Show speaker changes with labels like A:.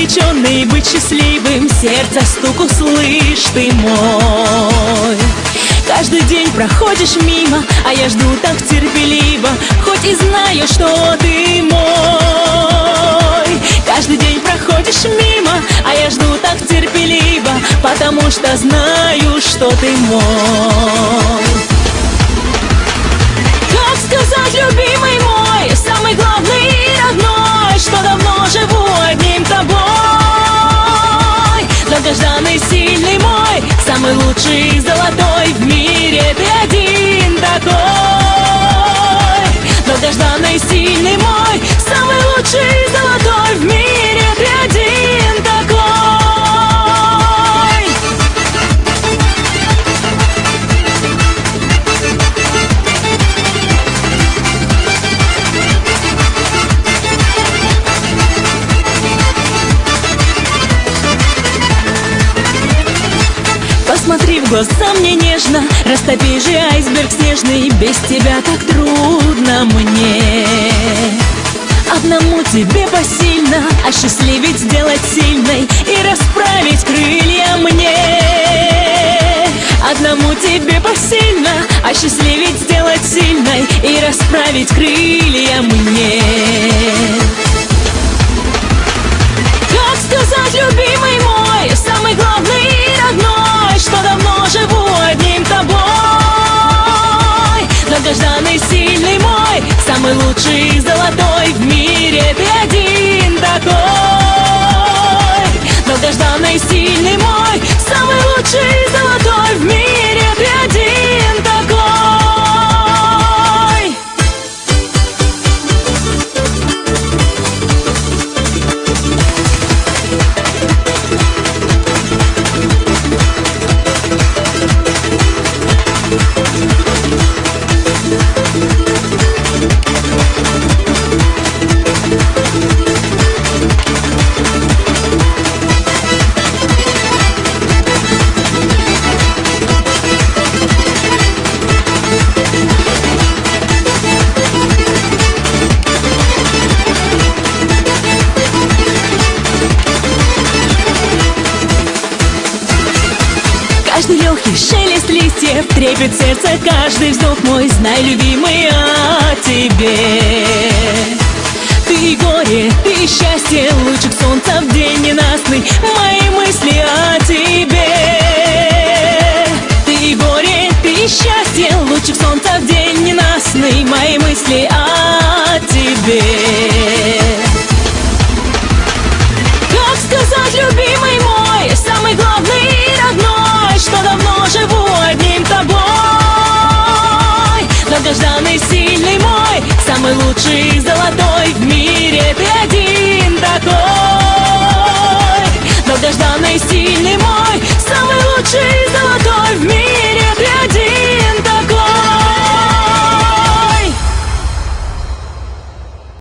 A: обреченный быть счастливым, сердце стук услышь ты мой. Каждый день проходишь мимо, а я жду так терпеливо, хоть и знаю, что ты мой. Каждый день проходишь мимо, а я жду так терпеливо, потому что знаю, что ты мой. Как сказать, любимый мой, самый главный и родной, что давно живу одним тобой. Долгожданный, сильный мой, самый лучший, золотой в мире, ты один такой. Долгожданный, сильный мой, самый лучший, золотой в мире, ты один такой. Посмотри в глаза мне нежно, растопи же айсберг снежный, без тебя так трудно мне. Одному тебе посильно осчастливить, сделать сильной и расправить крылья мне. Одному тебе посильно осчастливить, сделать сильной и расправить крылья мне. Как сказать, любимый мой, самый главный и родной, что давно живу одним тобой. Долгожданный, сильный мой, самый лучший, золотой в мире, ты один такой. Долгожданный, сильный мой, самый лучший, золотой в мире, ты один такой. Каждый легкий шелест листьев, трепет сердца, каждый вздох мой, знай, любимый, о тебе. Ты и горе, ты и счастье, лучик солнца в день ненастный, мои мысли о тебе. Ты и горе, ты и счастье, лучик солнца в день ненастный, мои мысли о тебе. Как сказать, любимый мой, самый главный и родной, что давно живу одним тобой. Долгожданный, сильный мой, самый лучший, золотой в мире, ты один такой. Долгожданный, сильный мой, самый лучший, золотой